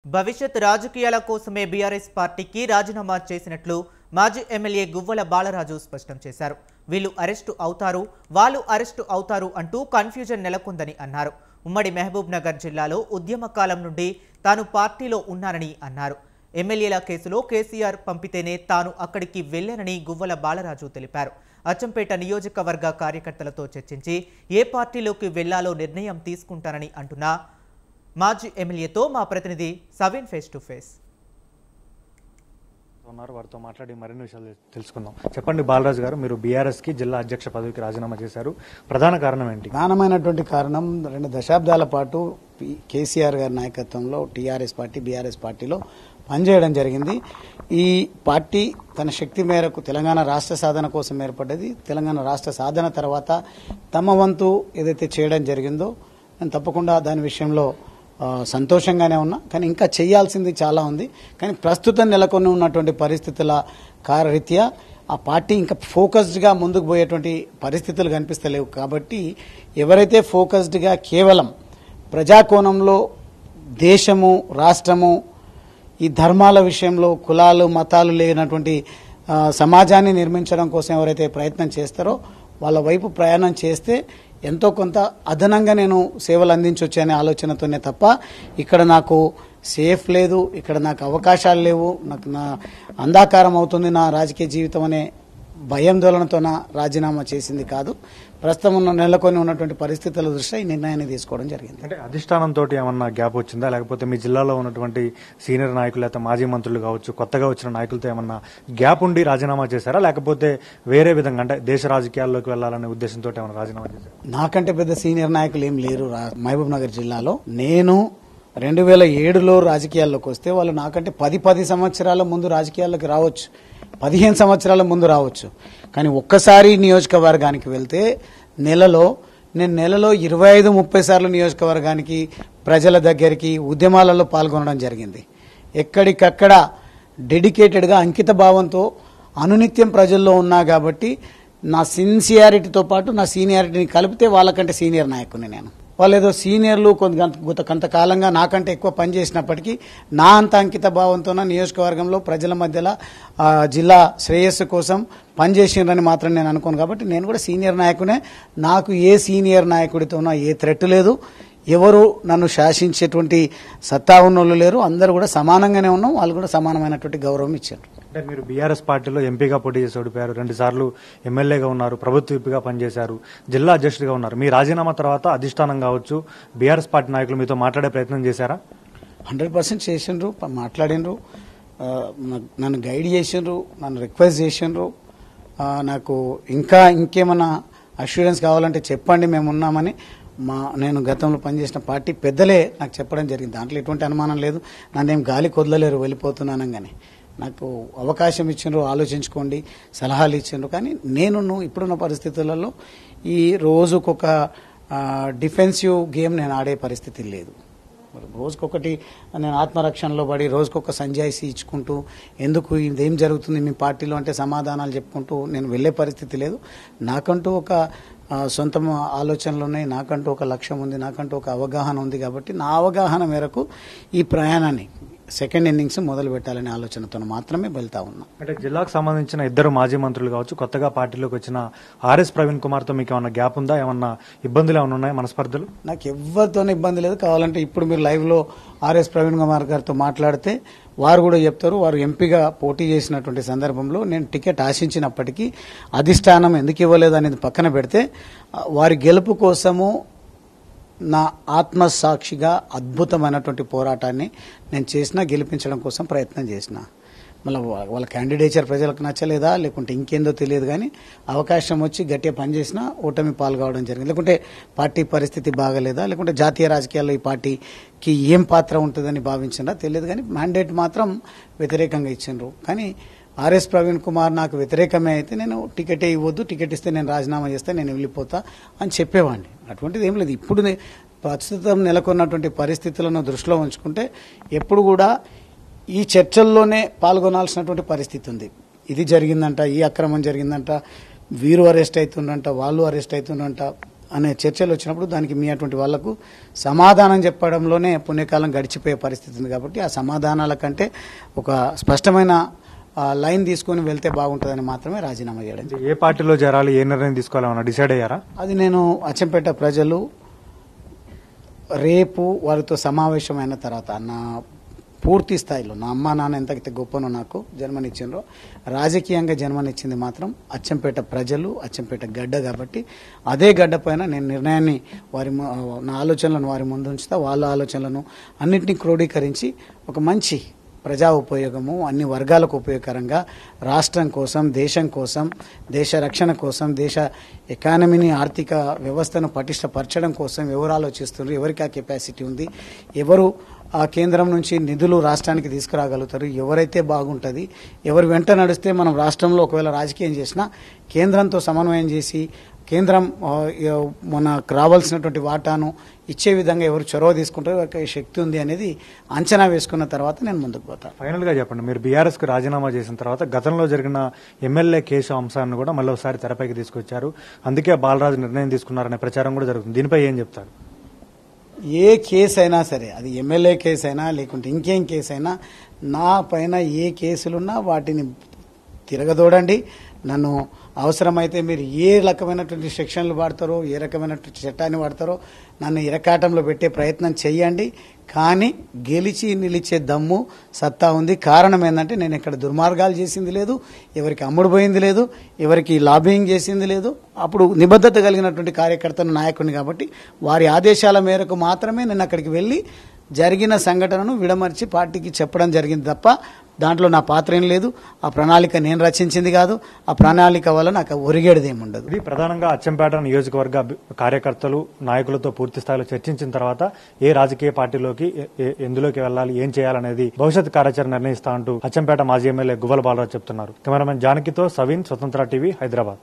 భవిష్యత్ రాజకీయాల కోసమే బీఆర్ఎస్ పార్టీకి రాజీనామా చేసినట్లు మాజీ ఎమ్మెల్యే గువ్వల బాలరాజు స్పష్టం చేశారు. వీళ్ళు అరెస్టు అవుతారు, వాళ్ళు అరెస్టు అవుతారు అంటూ కన్ఫ్యూజన్ నెలకొందని అన్నారు. ఉమ్మడి మహబూబ్ నగర్ జిల్లాలో ఉద్యమ కాలం నుండి తాను పార్టీలో ఉన్నానని అన్నారు. ఎమ్మెల్యేల కేసులో కేసీఆర్ పంపితేనే తాను అక్కడికి వెళ్లానని గువ్వల బాలరాజు తెలిపారు. అచ్చంపేట నియోజకవర్గ కార్యకర్తలతో చర్చించి ఏ పార్టీలోకి వెళ్లాలో నిర్ణయం తీసుకుంటానని అంటున్న మాజీ ఎమ్మెల్యేతో మా ప్రతినిధి సవీన్ ఫేస్ టు ఫేస్ వారితో మాట్లాడి మరిన్ని విషయాలు తెలుసుకుందాం. చెప్పండి బాలరాజు గారు, మీరు బీఆర్ఎస్ కి జిల్లా అధ్యక్ష పదవికి రాజీనామా చేశారు. ప్రధాన కారణం ఏంటి? ప్రధానమైనటువంటి కారణం 2 దశాబ్దాల పాటు కేసీఆర్ గారి నాయకత్వంలో టీఆర్ఎస్ పార్టీ బీఆర్ఎస్ పార్టీలో పనిచేయడం జరిగింది. ఈ పార్టీ తన శక్తి మేరకు తెలంగాణ రాష్ట్ర సాధన కోసం ఏర్పడ్డది. తెలంగాణ రాష్ట్ర సాధన తర్వాత తమ వంతు ఏదైతే చేయడం జరిగిందో నేను తప్పకుండా దాని విషయంలో సంతోషంగానే ఉన్నా. కానీ ఇంకా చేయాల్సింది చాలా ఉంది. కానీ ప్రస్తుతం నెలకొని ఉన్నటువంటి పరిస్థితుల కారణరీత్యా ఆ పార్టీ ఇంకా ఫోకస్డ్గా ముందుకు పోయేటువంటి పరిస్థితులు కనిపిస్తలేవు. కాబట్టి ఎవరైతే ఫోకస్డ్గా కేవలం ప్రజాకోణంలో దేశము, రాష్ట్రము, ఈ ధర్మాల విషయంలో కులాలు మతాలు లేనటువంటి సమాజాన్ని నిర్మించడం కోసం ఎవరైతే ప్రయత్నం చేస్తారో వాళ్ళ వైపు ప్రయాణం చేస్తే ఎంతో కొంత అదనంగా నేను సేవలు అందించొచ్చనే ఆలోచనతోనే తప్ప ఇక్కడ నాకు సేఫ్ లేదు, ఇక్కడ నాకు అవకాశాలు లేవు, నాకు నా అంధాకారం అవుతుంది నా రాజకీయ జీవితం అనే భయాందోళనతో నా రాజీనామా చేసింది కాదు. ప్రస్తుతం నెలకొని ఉన్నటువంటి పరిస్థితుల దృష్ట్యా ఈ నిర్ణయాన్ని తీసుకోవడం జరిగింది. అంటే అధిష్టానంతో ఏమన్నా గ్యాప్ వచ్చిందా, లేకపోతే మీ జిల్లాలో ఉన్నటువంటి సీనియర్ నాయకులు లేదా మాజీ మంత్రులు కావచ్చు, కొత్తగా వచ్చిన నాయకులతో ఏమన్నా గ్యాప్ ఉండి రాజీనామా చేశారా, లేకపోతే వేరే విధంగా అంటే దేశ రాజకీయాల్లోకి వెళ్లాలనే ఉద్దేశంతో ఏమైనా రాజీనామా చేశారా? నాకంటే పెద్ద సీనియర్ నాయకులు ఏం లేరు మహబూబ్ నగర్ జిల్లాలో. నేను 2007లో రాజకీయాల్లోకి వస్తే వాళ్ళు నాకంటే 10 సంవత్సరాల ముందు రాజకీయాల్లోకి రావచ్చు, 15 సంవత్సరాల ముందు రావచ్చు. కానీ ఒక్కసారి నియోజకవర్గానికి వెళ్తే నేను నెలలో 25-30 సార్లు నియోజకవర్గానికి ప్రజల దగ్గరికి ఉద్యమాలలో పాల్గొనడం జరిగింది. ఎక్కడికక్కడ డెడికేటెడ్గా అంకిత భావంతో అనునిత్యం ప్రజల్లో ఉన్నా కాబట్టి నా సిన్సియారిటీతో పాటు నా సీనియారిటీని కలిపితే వాళ్ళకంటే సీనియర్ నాయకుని నేను. వాళ్ళు ఏదో సీనియర్లు కొంతకాలంగా నాకంటే ఎక్కువ పనిచేసినప్పటికీ నా అంత అంకిత భావంతో నియోజకవర్గంలో ప్రజల మధ్యలో జిల్లా శ్రేయస్సు కోసం పనిచేసిండ్రని మాత్రం నేను అనుకోను. కాబట్టి నేను కూడా సీనియర్ నాయకునే. నాకు ఏ సీనియర్ నాయకుడితోనో ఏ థ్రెట్ లేదు. ఎవరు నన్ను శాసించేటువంటి సత్తా ఉన్నోళ్ళు లేరు. అందరూ కూడా సమానంగానే ఉన్నాం. వాళ్ళు కూడా సమానమైనటువంటి గౌరవం ఇచ్చారు. అంటే మీరు బీఆర్ఎస్ పార్టీలో ఎంపీగా పోటీ చేసి ఓడిపోయారు, 2 సార్లు ఎమ్మెల్యేగా ఉన్నారు, ప్రభుత్వ విప్గా పనిచేశారు, జిల్లా అధ్యక్షుడిగా ఉన్నారు. మీ రాజీనామా తర్వాత అధిష్టానం కావచ్చు, బీఆర్ఎస్ పార్టీ నాయకులు మీతో మాట్లాడే ప్రయత్నం చేశారా? 100% చేసిండ్రు, మాట్లాడినరు, నన్ను గైడ్ చేసిండ్రు, నన్ను రిక్వెస్ట్ చేసిండ్రు. నాకు ఇంకేమన్నా అష్యూరెన్స్ కావాలంటే చెప్పండి, మేము ఉన్నామని నేను గతంలో పనిచేసిన పార్టీ పెద్దలే నాకు చెప్పడం జరిగింది. దాంట్లో ఎటువంటి అనుమానం లేదు. నన్నేం గాలి కొదలలేరు వెళ్ళిపోతున్నానగానే. నాకు అవకాశం ఇచ్చిండ్రు, ఆలోచించుకోండి, సలహాలు ఇచ్చిండ్రు. కానీ నేను ఇప్పుడున్న పరిస్థితులలో ఈ రోజుకొక డిఫెన్సివ్ గేమ్ నేను ఆడే పరిస్థితి లేదు. రోజుకొకటి నేను ఆత్మరక్షణలో పడి రోజుకొక సంజాయిషి ఇచ్చుకుంటూ ఎందుకు ఇదేం జరుగుతుంది మీ పార్టీలో అంటే సమాధానాలు చెప్పుకుంటూ నేను వెళ్లే పరిస్థితి లేదు. నాకంటూ ఒక సొంత ఆలోచనలు ఉన్నాయి, నాకంటూ ఒక లక్ష్యం ఉంది, నాకంటూ ఒక అవగాహన ఉంది. కాబట్టి నా అవగాహన మేరకు ఈ ప్రయాణాన్ని సెకండ్ ఇన్నింగ్స్ మొదలు పెట్టాలనే ఆలోచనతో మాత్రమే వెళ్తా ఉన్నా. అంటే జిల్లాకు సంబంధించిన 2 మాజీ మంత్రులు కావచ్చు, కొత్తగా పార్టీలోకి వచ్చిన ఆర్ఎస్ ప్రవీణ్ కుమార్ తో మీకు ఏమన్నా గ్యాప్ ఉందా? ఏమన్నా ఇబ్బందులు ఏమన్నా ఉన్నాయా, మనస్పర్ధలు? నాకు ఎవరితోనే ఇబ్బంది లేదు. కావాలంటే ఇప్పుడు మీరు లైవ్ లో ఆర్ఎస్ ప్రవీణ్ కుమార్ గారితో మాట్లాడితే వారు కూడా చెప్తారు. వారు ఎంపీగా పోటీ చేసినటువంటి సందర్భంలో నేను టికెట్ ఆశించినప్పటికీ అధిష్టానం ఎందుకు ఇవ్వలేదు అనేది పక్కన పెడితే వారి గెలుపు కోసము నా ఆత్మసాక్షిగా అద్భుతమైనటువంటి పోరాటాన్ని నేను గెలిపించడం కోసం ప్రయత్నం చేసిన. మళ్ళీ వాళ్ళ క్యాండిడేచర్ ప్రజలకు నచ్చలేదా లేకుంటే ఇంకేందో తెలియదు, కానీ అవకాశం వచ్చి గట్టిగా పనిచేసినా ఓటమి పాల్గొవడం జరిగింది. లేకుంటే పార్టీ పరిస్థితి బాగలేదా, లేకుంటే జాతీయ రాజకీయాల్లో ఈ పార్టీకి ఏం పాత్ర ఉంటుందని భావించిందా తెలియదు, కానీ మ్యాండేట్ మాత్రం వ్యతిరేకంగా ఇచ్చిండ్రు. కానీ ఆర్ఎస్ ప్రవీణ్ కుమార్ నాకు వ్యతిరేకమే అయితే నేను టికెటే ఇవ్వద్దు, టికెట్ ఇస్తే నేను రాజీనామా చేస్తే నేను వెళ్ళిపోతా అని చెప్పేవాడిని. అటువంటిది ఏం లేదు. ఇప్పుడు ప్రస్తుతం నెలకొన్నటువంటి పరిస్థితులను దృష్టిలో ఉంచుకుంటే ఎప్పుడు కూడా ఈ చర్చల్లోనే పాల్గొనాల్సినటువంటి పరిస్థితి ఉంది. ఇది జరిగిందంట, ఈ అక్రమం జరిగిందంట, వీరు అరెస్ట్ అవుతుండంట, వాళ్ళు అరెస్ట్ అవుతుండంట, అనే చర్చలు వచ్చినప్పుడు దానికి మీ అటువంటి వాళ్లకు సమాధానం చెప్పడంలోనే పుణ్యకాలం గడిచిపోయే పరిస్థితి ఉంది. కాబట్టి ఆ సమాధానాల కంటే ఒక స్పష్టమైన లైన్ తీసుకొని వెళ్తే బాగుంటుందని మాత్రమే రాజీనామా చేయడం. ఏ పార్టీలో చేరాలి, ఏ నిర్ణయం తీసుకోవాలన్నా డిసైడ్ అయ్యారా? అది నేను అచ్చంపేట ప్రజలు రేపు వారితో సమావేశమైన తర్వాత నా పూర్తి స్థాయిలో నా అమ్మా నాన్న ఎంతైతే గొప్పనో నాకు జన్మనిచ్చిండ్రో రాజకీయంగా జన్మనిచ్చింది మాత్రం అచ్చంపేట ప్రజలు, అచ్చంపేట గడ్డ. కాబట్టి అదే గడ్డ పైన నేను నిర్ణయాన్ని నా ఆలోచనలను వారి ముందు ఉంచుతా. వాళ్ళ ఆలోచనలను అన్నింటినీ క్రోడీకరించి ఒక మంచి ప్రజా ఉపయోగము, అన్ని వర్గాలకు ఉపయోగకరంగా రాష్ట్రం కోసం, దేశం కోసం, దేశ రక్షణ కోసం, దేశ ఎకానమీని, ఆర్థిక వ్యవస్థను పటిష్టపరచడం కోసం ఎవరు ఆలోచిస్తున్నారు, ఎవరికి ఆ కెపాసిటీ ఉంది, ఎవరు ఆ కేంద్రం నుంచి నిధులు రాష్ట్రానికి తీసుకురాగలుగుతారు, ఎవరైతే బాగుంటుంది, ఎవరు వెంట నడిస్తే మనం రాష్ట్రంలో ఒకవేళ రాజకీయం చేసినా కేంద్రంతో సమన్వయం చేసి కేంద్రం మనకు రావాల్సినటువంటి వాటాను ఇచ్చే విధంగా ఎవరు చొరవ తీసుకుంటారో ఎవరికి శక్తి ఉంది అనేది అంచనా వేసుకున్న తర్వాత నేను ముందుకు పోతాను. ఫైనల్ గా చెప్పండి, మీరు బీఆర్ఎస్ కు రాజీనామా చేసిన తర్వాత గతంలో జరిగిన ఎమ్మెల్యే కేసు అంశాన్ని కూడా మళ్ళీ ఒకసారి తెరపైకి తీసుకొచ్చారు. అందుకే బాలరాజు నిర్ణయం తీసుకున్నారనే ప్రచారం కూడా జరుగుతుంది. దీనిపై ఏం చెప్తారు? ఏ కేసు అయినా సరే, అది ఎమ్మెల్యే కేసు అయినా లేకుంటే ఇంకేం కేసు అయినా, నా పైన ఏ కేసులున్నా వాటిని తిరగదోడండి. నన్ను అవసరమైతే మీరు ఏ రకమైనటువంటి సెక్షన్లు వాడతారో, ఏ రకమైనటువంటి చట్టాన్ని వాడతారో నన్ను ఇరకాటంలో పెట్టే ప్రయత్నం చేయండి. కానీ గెలిచి నిలిచే దమ్ము, సత్తా ఉంది. కారణం ఏంటంటే నేను ఇక్కడ దుర్మార్గాలు చేసింది లేదు, ఎవరికి అమ్ముడు పోయింది లేదు, ఎవరికి లాబింగ్ చేసింది లేదు. అప్పుడు నిబద్ధత కలిగినటువంటి కార్యకర్తను, నాయకుడిని కాబట్టి వారి ఆదేశాల మేరకు మాత్రమే నేను అక్కడికి వెళ్ళి జరిగిన సంఘటనను విడమర్చి పార్టీకి చెప్పడం జరిగింది తప్ప దాంట్లో నా పాత్ర ఏం లేదు. ఆ ప్రణాళిక నేను రచించింది కాదు. ఆ ప్రణాళిక వల్ల నాకు ఒరిగేది ఏముండదు. ఇది ప్రధానంగా అచ్చంపేట నియోజకవర్గ కార్యకర్తలు, నాయకులతో పూర్తి స్థాయిలో చర్చించిన తర్వాత ఏ రాజకీయ పార్టీలోకి, ఎందులోకి వెళ్లాలి, ఏం చేయాలనేది భవిష్యత్ కార్యాచరణ నిర్ణయిస్తా అంటూ అచ్చంపేట మాజీ ఎమ్మెల్యే గువ్వల బాలరాజు చెప్తున్నారు. కెమెరామెన్ జానకితో సవీన్, స్వతంత్ర టీవీ, హైదరాబాద్.